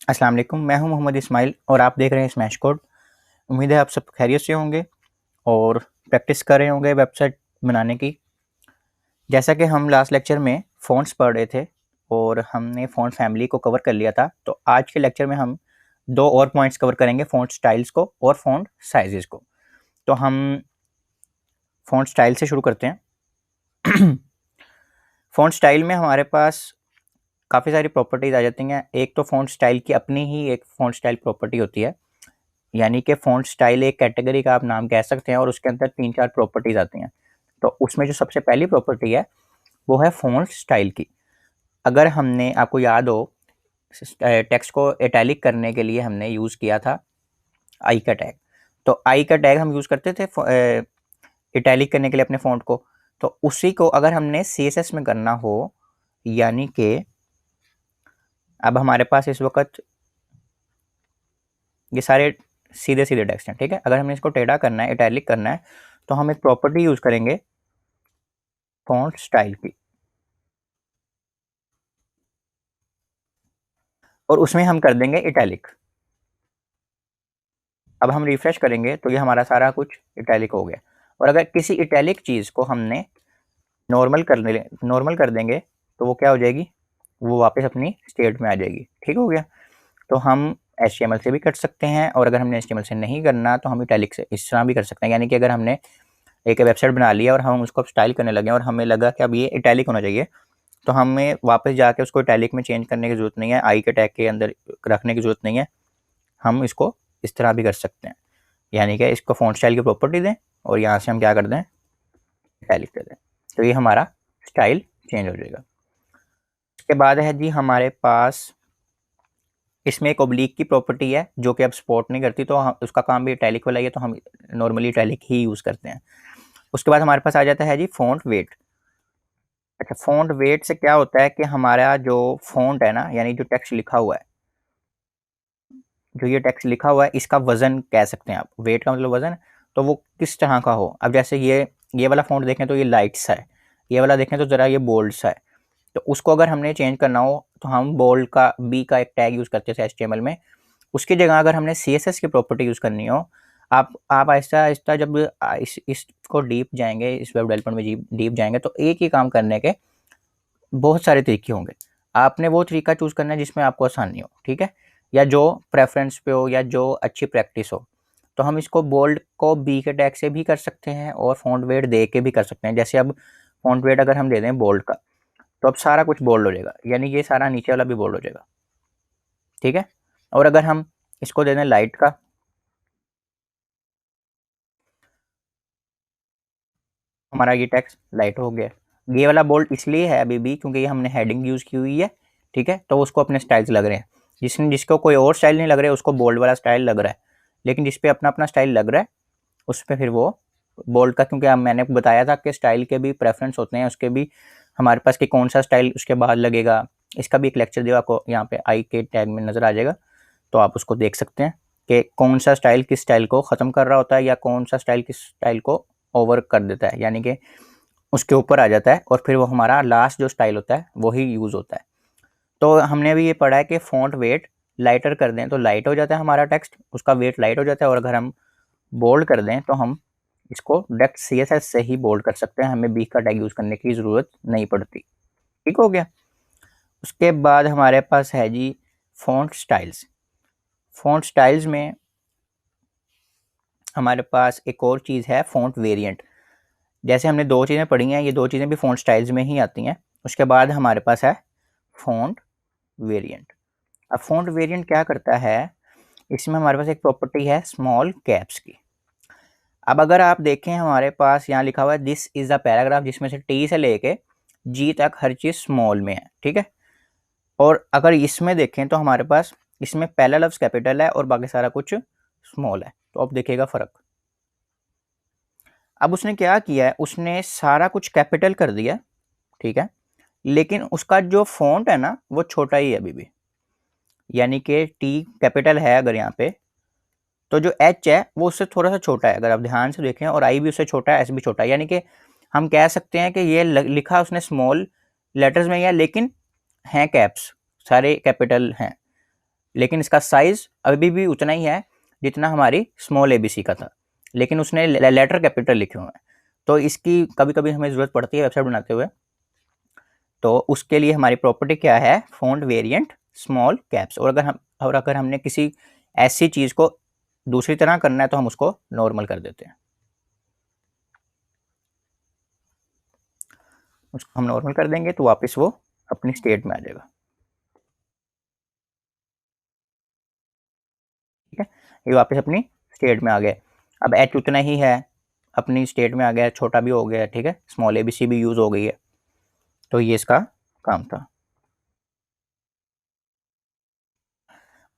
अस्सलाम वालेकुम, मैं हूं मोहम्मद इस्माइल और आप देख रहे हैं स्मैश कोड। उम्मीद है आप सब खैरियत से होंगे और प्रैक्टिस कर रहे होंगे वेबसाइट बनाने की। जैसा कि हम लास्ट लेक्चर में फ़ॉन्ट्स पढ़ रहे थे और हमने फ़ॉन्ट फैमिली को कवर कर लिया था, तो आज के लेक्चर में हम दो और पॉइंट्स कवर करेंगे, फ़ॉन्ट स्टाइल्स को और फ़ॉन्ट साइजेस को। तो हम फ़ॉन्ट स्टाइल से शुरू करते हैं। फ़ॉन्ट स्टाइल में हमारे पास काफ़ी सारी प्रॉपर्टीज़ आ जाती हैं। एक तो फ़ॉन्ट स्टाइल की अपनी ही एक फ़ॉन्ट स्टाइल प्रॉपर्टी होती है, यानी कि फ़ॉन्ट स्टाइल एक कैटेगरी का आप नाम कह सकते हैं और उसके अंदर 3-4 प्रॉपर्टीज़ आती हैं। तो उसमें जो सबसे पहली प्रॉपर्टी है, वो है फ़ॉन्ट स्टाइल की। अगर हमने आपको याद हो टेक्स्ट को इटैलिक करने के लिए हमने यूज़ किया था आई का टैग। तो आई का टैग हम यूज़ करते थे इटैलिक करने के लिए अपने फ़ॉन्ट को। तो उसी को अगर हमने सीएसएस में करना हो, यानी कि अब हमारे पास इस वक़्त ये सारे सीधे-सीधे टेक्स्ट हैं, ठीक है? अगर हमने इसको टेढ़ा करना है, इटैलिक करना है, तो हम एक प्रॉपर्टी यूज़ करेंगे फ़ॉन्ट स्टाइल की, और उसमें हम कर देंगे इटैलिक। अब हम रिफ्रेश करेंगे तो ये हमारा सारा कुछ इटैलिक हो गया। और अगर किसी इटैलिक चीज़ को हमने नॉर्मल कर देंगे, तो वो क्या हो जाएगी? वो वापस अपनी स्टेट में आ जाएगी। ठीक हो गया? तो हम एचटीएमएल से भी कर सकते हैं, और अगर हमने एचटीएमएल से नहीं करना तो हम इटैलिक से इस तरह भी कर सकते हैं। यानी कि अगर हमने एक वेबसाइट बना लिया और हम उसको स्टाइल करने लगे और हमें लगा कि अब ये इटैलिक होना चाहिए, तो हमें वापस जाके उसको इटैलिक में चेंज करने की ज़रूरत नहीं है, आई के टैग के अंदर रखने की ज़रूरत नहीं है। हम इसको इस तरह भी कर सकते हैं, यानी कि इसको फ़ॉन्ट स्टाइल की प्रॉपर्टी दें और यहाँ से हम क्या कर दें, इटैलिक कर दें, तो ये हमारा स्टाइल चेंज हो जाएगा। उसके बाद है जी हमारे पास इसमें एक ओब्लीक की प्रॉपर्टी है जो कि अब सपोर्ट नहीं करती, तो उसका काम भी इटैलिक वाला ही है, तो हम नॉर्मली इटैलिक ही यूज़ करते हैं। उसके बाद हमारे पास आ जाता है जी फ़ॉन्ट वेट। अच्छा, फ़ॉन्ट वेट से क्या होता है कि हमारा जो फ़ॉन्ट है ना, यानी जो टेक्स्ट लिखा हुआ है, जो ये टेक्स्ट लिखा हुआ है, इसका वज़न कह सकते हैं आप। वेट का मतलब वज़न, तो वो किस तरह का हो। अब जैसे ये वाला फ़ॉन्ट देखें तो ये लाइट सा है, ये वाला देखें तो ज़रा ये बोल्ड सा है। तो उसको अगर हमने चेंज करना हो तो हम बोल्ड का बी का एक टैग यूज़ करते थे एचटीएमएल में। उसकी जगह अगर हमने सीएसएस की प्रॉपर्टी यूज़ करनी हो, आप आहिस्ता-आहिस्ता जब इसको डीप जाएँगे, इस वेब डेवलपमेंट में डीप जाएँगे, तो एक ही काम करने के बहुत सारे तरीके होंगे। आपने वो तरीका चूज़ करना है जिसमें आपको आसानी हो, ठीक है? या जो प्रेफ़रेंस पे हो या जो अच्छी प्रैक्टिस हो। तो हम इसको बोल्ड को बी के टैग से भी कर सकते हैं और फ़ॉन्ट वेट दे के भी कर सकते हैं। जैसे अब फ़ॉन्ट वेट अगर हम दे दें बोल्ड का, तो अब सारा कुछ बोल्ड हो जाएगा, यानी ये सारा नीचे वाला भी बोल्ड हो जाएगा, ठीक है? और अगर हम इसको दे दें लाइट का, हमारा ये टेक्स्ट लाइट हो गया। ये वाला बोल्ड इसलिए है अभी भी क्योंकि ये हमने हेडिंग यूज़ की हुई है, ठीक है? तो उसको अपने स्टाइल्स लग रहे हैं। जिसको कोई और स्टाइल नहीं लग रहा है, उसको बोल्ड वाला स्टाइल लग रहा है। लेकिन जिस पे अपना-अपना स्टाइल लग रहा है, उस पे फिर वो बोल्ड का, क्योंकि अब मैंने बताया था कि स्टाइल के भी प्रेफ़रेंस होते हैं, उसके भी हमारे पास कि कौन-सा स्टाइल उसके बाद लगेगा। इसका भी एक लेक्चर दिया आपको यहाँ पे आई के टैग में नज़र आ जाएगा, तो आप उसको देख सकते हैं कि कौन-सा स्टाइल किस स्टाइल को ख़त्म कर रहा होता है या कौन-सा स्टाइल किस स्टाइल को ओवर कर देता है, यानी कि उसके ऊपर आ जाता है और फिर वो हमारा लास्ट जो स्टाइल होता है वही यूज़ होता है। तो हमने भी ये पढ़ा है कि फ़ॉन्ट वेट लाइटर कर दें तो लाइट हो जाता है हमारा टेक्स्ट, उसका वेट लाइट हो जाता है, और अगर हम बोल्ड कर दें तो हम इसको डायरेक्ट सीएसएस से ही बोल्ड कर सकते हैं, हमें बी का टैग यूज़ करने की ज़रूरत नहीं पड़ती। ठीक हो गया? उसके बाद हमारे पास है जी फ़ॉन्ट स्टाइल्स। फ़ॉन्ट स्टाइल्स में हमारे पास एक और चीज़ है फ़ॉन्ट वेरिएंट। जैसे हमने 2 चीज़ें पढ़ी हैं, ये 2 चीज़ें भी फ़ॉन्ट स्टाइल्स में ही आती हैं। उसके बाद हमारे पास है फ़ॉन्ट वेरिएंट। अब फ़ॉन्ट वेरिएंट क्या करता है, इसमें हमारे पास एक प्रॉपर्टी है स्मॉल कैप्स की। अब अगर आप देखें हमारे पास यहाँ लिखा हुआ है दिस इज़ अ पैराग्राफ, जिसमें से टी से लेके जी तक हर चीज़ स्मॉल में है, ठीक है? और अगर इसमें देखें तो हमारे पास इसमें पहला लफ्ज़ कैपिटल है और बाकी सारा कुछ स्मॉल है, तो अब देखिएगा फ़र्क। अब उसने क्या किया है, उसने सारा कुछ कैपिटल कर दिया, ठीक है? लेकिन उसका जो फ़ॉन्ट है ना, वो छोटा ही है अभी भी। यानी कि टी कैपिटल है अगर यहाँ पे, तो जो एच है वो उससे थोड़ा-सा छोटा है, अगर आप ध्यान से देखें, और आई भी उससे छोटा है, एस भी छोटा है। यानी कि हम कह सकते हैं कि ये लिखा उसने स्मॉल लेटर्स में ही है, लेकिन हैं कैप्स, सारे कैपिटल हैं। लेकिन इसका साइज़ अभी भी उतना ही है जितना हमारी स्मॉल ABC का था, लेकिन उसने लेटर कैपिटल लिखे हुए हैं। तो इसकी कभी कभी हमें ज़रूरत पड़ती है वेबसाइट बनाते हुए, तो उसके लिए हमारी प्रॉपर्टी क्या है, फ़ॉन्ट वेरिएंट स्मॉल कैप्स। और अगर हमने किसी ऐसी चीज़ को दूसरी तरह करना है तो हम उसको नॉर्मल कर देते हैं। उसको हम नॉर्मल कर देंगे तो वापस वो अपनी स्टेट में आ जाएगा। ठीक है, ये वापस अपनी स्टेट में आ गए। अब एच उतना ही है, अपनी स्टेट में आ गया, छोटा भी हो गया। ठीक है, स्मॉल ABC भी यूज़ हो गई है। तो ये इसका काम था।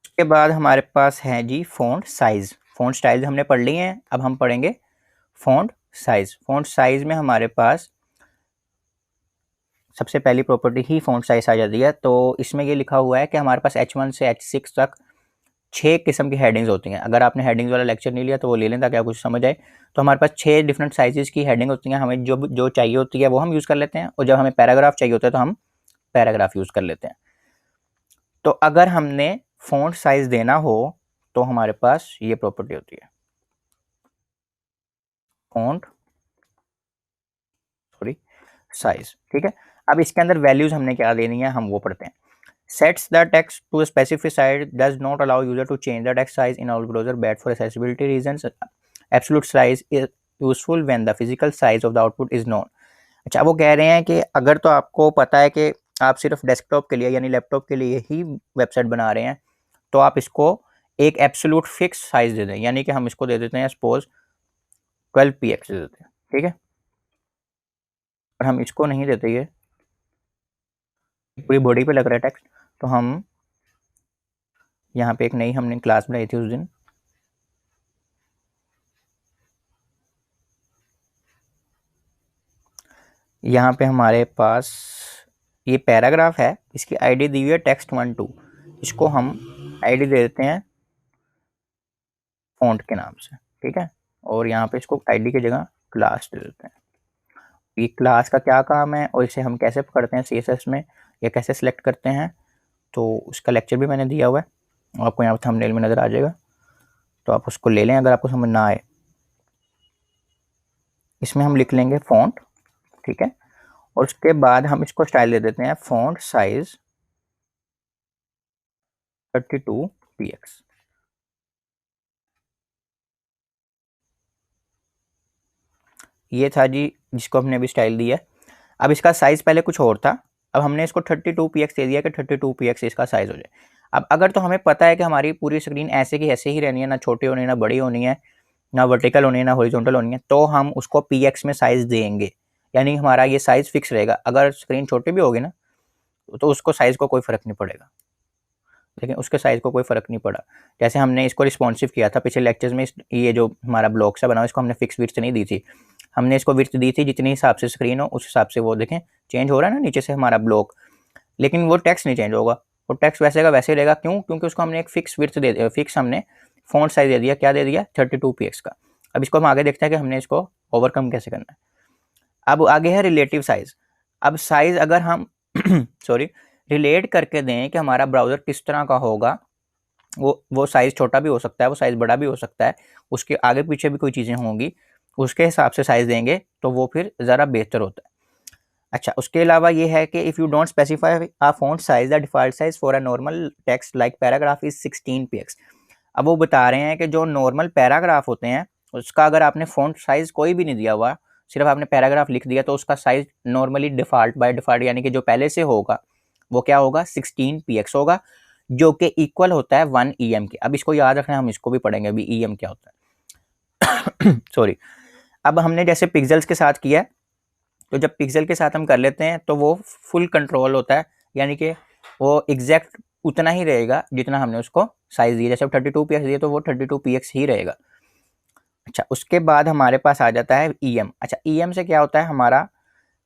उसके बाद हमारे पास है जी फ़ॉन्ट साइज़। फ़ॉन्ट स्टाइल हमने पढ़ लिए हैं, अब हम पढ़ेंगे फ़ॉन्ट साइज़। फ़ॉन्ट साइज़ में हमारे पास सबसे पहली प्रॉपर्टी ही फ़ॉन्ट साइज़ आ जाती है। तो इसमें ये लिखा हुआ है कि हमारे पास H1 से H6 तक 6 किस्म की हेडिंग्स होती हैं। अगर आपने हेडिंग्स वाला लेक्चर नहीं लिया तो वो ले लें ताकि आपको समझ आए। तो हमारे पास 6 डिफरेंट साइज़ेज़ की हेडिंग होती हैं। हमें जो चाहिए होती है वो हम यूज़ कर लेते हैं, और जब हमें पैराग्राफ चाहिए होता है तो हम पैराग्राफ यूज़ कर लेते हैं। तो अगर हमने फ़ॉन्ट साइज़ देना हो तो हमारे पास ये प्रॉपर्टी होती है, फ़ॉन्ट साइज़। ठीक है, अब इसके अंदर वैल्यूज़ हमने क्या देनी है हम वो पढ़ते हैं। Sets the text to a specific size, does not allow user to change the text size in all browser, bad for accessibility reasons. Absolute size is useful when the physical size of the output is known. अच्छा, वो कह रहे हैं कि अगर तो आपको पता है कि आप सिर्फ डेस्कटॉप के लिए यानी लैपटॉप के लिए ही वेबसाइट बना रहे हैं, तो आप इसको एक एब्सोल्यूट फिक्स साइज दे दें, यानी कि हम इसको दे देते हैं सपोज 12px दे देते हैं। ठीक है, और हम इसको नहीं देते, ये पूरी बॉडी पे लग रहा है टेक्स्ट, तो हम यहाँ पे एक नई हमने क्लास बनाई थी उस दिन, यहाँ पे हमारे पास ये पैराग्राफ है, इसकी आईडी दी हुई है text12। इसको हम आईडी दे देते हैं फ़ॉन्ट के नाम से। ठीक है, और यहाँ पे इसको आईडी की जगह क्लास दे देते हैं। ये क्लास का क्या काम है और इसे हम कैसे करते हैं CSS में, या कैसे सिलेक्ट करते हैं, तो उसका लेक्चर भी मैंने दिया हुआ है, आपको यहाँ पर थंबनेल में नज़र आ जाएगा, तो आप उसको ले लें अगर आपको समझ ना आए। इसमें हम लिख लेंगे फ़ॉन्ट। ठीक है, और उसके बाद हम इसको स्टाइल दे देते हैं फ़ॉन्ट साइज़ 32px। ये था जी जिसको हमने अभी स्टाइल दिया है। अब इसका साइज़ पहले कुछ और था, अब हमने इसको 32px दे दिया कि 32px इसका साइज़ हो जाए। अब अगर तो हमें पता है कि हमारी पूरी स्क्रीन ऐसे की ऐसे ही रहनी है, ना छोटी होनी है ना बड़ी होनी है, ना वर्टिकल होनी है ना हॉरिजॉन्टल होनी है, तो हम उसको px में साइज़ देंगे, यानी हमारा ये साइज़ फिक्स रहेगा। अगर स्क्रीन छोटी भी होगी ना तो उसको साइज़ को कोई फ़र्क नहीं पड़ेगा, लेकिन उसके साइज़ को कोई फ़र्क नहीं पड़ा। जैसे हमने इसको रिस्पॉन्सिव किया था पिछले लेक्चर्स में, ये जो हमारा ब्लॉक सा बना इसको हमने फिक्स विड्थ नहीं दी थी, हमने इसको विड्थ दी थी जितनी हिसाब से स्क्रीन हो उस हिसाब से। वो देखें चेंज हो रहा है ना नीचे से हमारा ब्लॉक, लेकिन वो टेक्स्ट नहीं चेंज होगा, वो टेक्स्ट वैसे का वैसे रहेगा। क्यों? क्योंकि उसको हमने एक फिक्स विड्थ दे दिया, फिक्स हमने फ़ॉन्ट साइज़ दे दिया। क्या दे दिया? 32px का। अब इसको हम आगे देखते हैं कि हमने इसको ओवरकम कैसे करना है। अब आगे है रिलेटिव साइज़। अब साइज़ अगर हम सॉरी रिलेट करके दें कि हमारा ब्राउज़र किस तरह का होगा, वो साइज़ छोटा भी हो सकता है, वो साइज़ बड़ा भी हो सकता है, उसके आगे पीछे भी कोई चीज़ें होंगी, उसके हिसाब से साइज़ देंगे तो वो फिर ज़रा बेहतर होता है। अच्छा, उसके अलावा ये है कि if you don't specify a font size, the default size for a normal text like paragraph is 16px। अब वो बता रहे हैं कि जो नॉर्मल पैराग्राफ होते हैं उसका अगर आपने फ़ॉन्ट साइज़ कोई भी नहीं दिया हुआ, सिर्फ आपने पैराग्राफ लिख दिया, तो उसका size normally default by default यानी कि जो पहले से होगा वो क्या होगा, 16px होगा, जो कि इक्वल होता है 1 EM के। अब इसको याद रखना है, हम इसको भी पढ़ेंगे अभी EM क्या होता है। सॉरी। अब हमने जैसे पिक्सेल्स के साथ किया है, तो जब पिक्सल के साथ हम कर लेते हैं तो वो फुल कंट्रोल होता है, यानी कि वो एग्जैक्ट उतना ही रहेगा जितना हमने उसको साइज दिया। जैसे 32px दिए तो वो 32px ही रहेगा। अच्छा, उसके बाद हमारे पास आ जाता है EM। अच्छा, EM से क्या होता है हमारा,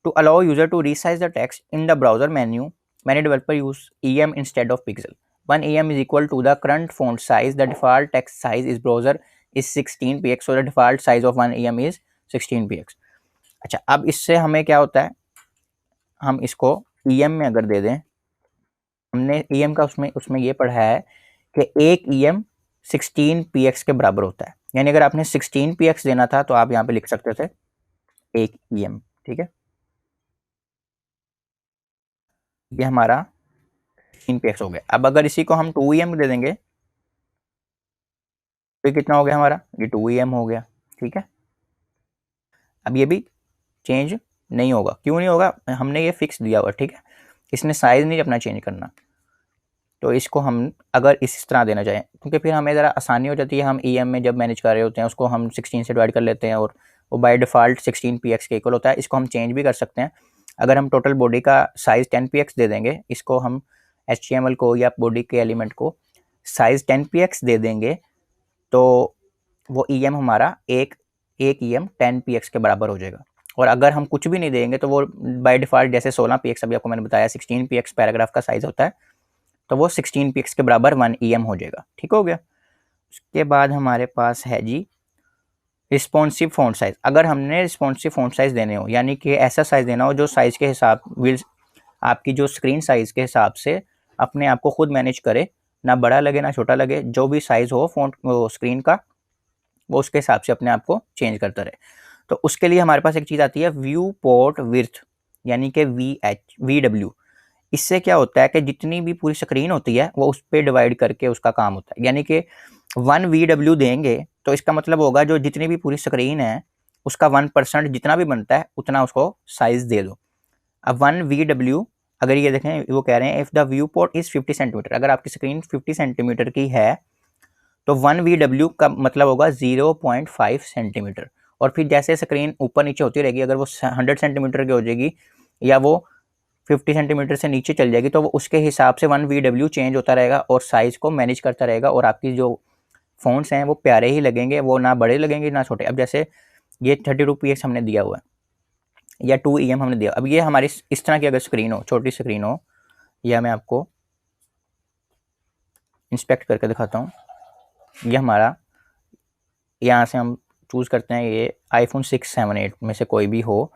to allow user to resize the text in the browser menu, many developer use EM instead of pixel. 1 EM is equal to the current font size. The default text size is browser is 16px, so the default size of 1 EM is 16px। अच्छा, अब इससे हमें क्या होता है, हम इसको EM में अगर दे दें, हमने EM का उसमें उसमें ये पढ़ा है कि एक EM 16 px के बराबर होता है। यानी अगर आपने 16 px देना था तो आप यहाँ पे लिख सकते थे एक EM। ठीक है, ये हमारा 16 px हो गया। अब अगर इसी को हम 2 EM दे देंगे तो कितना हो गया हमारा, ये 2 EM हो गया। ठीक है, अब ये भी चेंज नहीं होगा। क्यों नहीं होगा, हमने ये फिक्स दिया हुआ। ठीक है, इसने साइज नहीं अपना चेंज करना। तो इसको हम अगर इस तरह देना चाहें, क्योंकि फिर हमें ज़रा आसानी हो जाती है, हम EM में जब मैनेज कर रहे होते हैं उसको हम 16 से डिवाइड कर लेते हैं और वो बाय डिफ़ॉल्ट 16 px के इक्वल होता है। इसको हम चेंज भी कर सकते हैं। अगर हम टोटल बॉडी का साइज़ 10 px दे देंगे, इसको हम HTML को या बॉडी के एलिमेंट को साइज़ 10 px दे देंगे तो वो EM हमारा एक EM 10 px के बराबर हो जाएगा। और अगर हम कुछ भी नहीं देंगे तो वो बाय डिफ़ॉल्ट जैसे 16 px अभी आपको मैंने बताया 16 px पैराग्राफ का साइज़ होता है, तो वो 16 px के बराबर 1 EM हो जाएगा। ठीक हो गया। उसके बाद हमारे पास है जी रिस्पॉन्सिव फ़ॉन्ट साइज़। अगर हमने रिस्पॉन्सिव फ़ॉन्ट साइज़ देने हो, यानी कि ऐसा साइज़ देना हो जो साइज़ के हिसाब विल आपकी जो स्क्रीन साइज़ के हिसाब से अपने आप को खुद मैनेज करे, ना बड़ा लगे ना छोटा लगे, जो भी साइज़ हो फ़ॉन्ट वो स्क्रीन का, वो उसके हिसाब से अपने आप को चेंज करता रहे। तो उसके लिए हमारे पास एक चीज़ आती है व्यू पोर्ट विड्थ, यानी कि VW। इससे क्या होता है कि जितनी भी पूरी स्क्रीन होती है वो उस पर डिवाइड करके उसका काम होता है। यानी कि 1 VW देंगे तो इसका मतलब होगा जो जितनी भी पूरी स्क्रीन है उसका 1% जितना भी बनता है उतना उसको साइज़ दे दो। अब 1 VW, अगर ये देखें वो कह रहे हैं if the view port is 50 centimetre, अगर आपकी स्क्रीन 50 सेंटीमीटर की है तो 1 VW का मतलब होगा 0.5 सेंटीमीटर। और फिर जैसे स्क्रीन ऊपर नीचे होती रहेगी, अगर वो 100 सेंटीमीटर की हो जाएगी या वो 50 सेंटीमीटर से नीचे चल जाएगी तो वो उसके हिसाब से 1 VW चेंज होता रहेगा और साइज़ को मैनेज करता रहेगा और आपकी जो फ़ॉन्ट्स हैं वो प्यारे ही लगेंगे, वो ना बड़े लगेंगे ना छोटे। अब जैसे ये 32 px हमने दिया हुआ है या 2 EM हमने दिया। अब ये हमारी इस तरह की अगर स्क्रीन हो, छोटी स्क्रीन हो, या मैं आपको इंस्पेक्ट करके दिखाता हूँ। ये हमारा यहाँ से हम चूज़ करते हैं ये iPhone 6, 7, 8 में से कोई भी हो,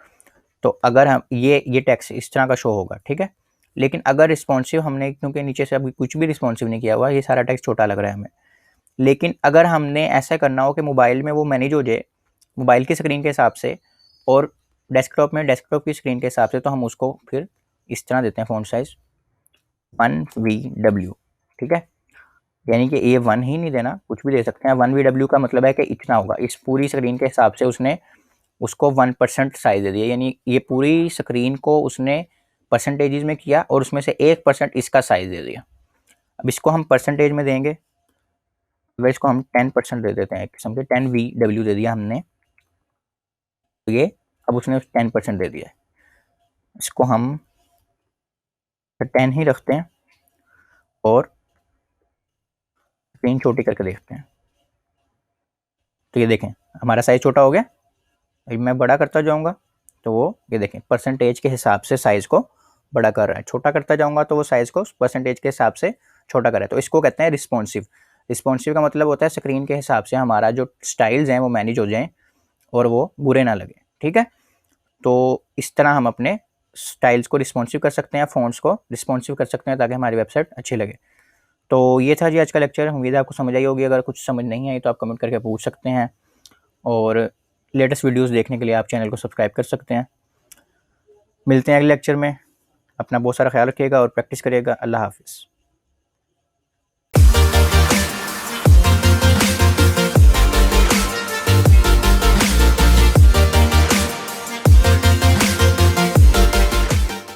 तो अगर हम ये टेक्स्ट इस तरह का शो होगा। ठीक है, लेकिन अगर रिस्पॉन्सिव हमने, क्योंकि नीचे से अभी कुछ भी रिस्पॉन्सिव नहीं किया हुआ, ये सारा टेक्स्ट छोटा लग रहा है हमें। लेकिन अगर हमने ऐसा करना हो कि मोबाइल में वो मैनेज हो जाए मोबाइल की स्क्रीन के हिसाब से और डेस्कटॉप में डेस्कटॉप की स्क्रीन के हिसाब से, तो हम उसको फिर इस तरह देते हैं फ़ॉन्ट साइज़ 1 VW। ठीक है, यानी कि ये 1 ही नहीं देना, कुछ भी दे सकते हैं। 1 VW का मतलब है कि इतना होगा, इस पूरी स्क्रीन के हिसाब से उसने उसको 1% साइज़ दे दिया, यानी ये पूरी स्क्रीन को उसने परसेंटेजेस में किया और उसमें से 1% इसका साइज़ दे दिया। अब इसको हम परसेंटेज में देंगे, अगर इसको हम 10% दे देते हैं, एक किस्म के 10 VW दे दिया हमने, तो ये अब उसने 10% दे दिया है। इसको हम 10 ही रखते हैं और स्क्रीन छोटी करके देखते हैं। तो ये देखें हमारा साइज़ छोटा हो गया। अभी मैं बड़ा करता जाऊँगा तो वो ये देखें परसेंटेज के हिसाब से साइज़ को बड़ा कर रहा है, छोटा करता जाऊँगा तो वो साइज़ को परसेंटेज के हिसाब से छोटा कर रहा है। तो इसको कहते हैं रिस्पॉन्सिव। रिस्पॉन्सिव का मतलब होता है स्क्रीन के हिसाब से हमारा जो स्टाइल्स हैं वो मैनेज हो जाएँ और वो बुरे ना लगें। ठीक है, तो इस तरह हम अपने स्टाइल्स को रिस्पॉन्सिव कर सकते हैं, फ़ॉन्ट्स को रिस्पॉन्सिव कर सकते हैं ताकि हमारी वेबसाइट अच्छी लगे। तो ये था जी आज का लेक्चर। उम्मीद है आपको समझ आई होगी। अगर कुछ समझ नहीं आई तो आप कमेंट करके पूछ सकते हैं और लेटेस्ट वीडियोस देखने के लिए आप चैनल को सब्सक्राइब कर सकते हैं। मिलते हैं अगले लेक्चर में। अपना बहुत सारा ख्याल रखिएगा और प्रैक्टिस करिएगा। अल्लाह हाफ़िज़।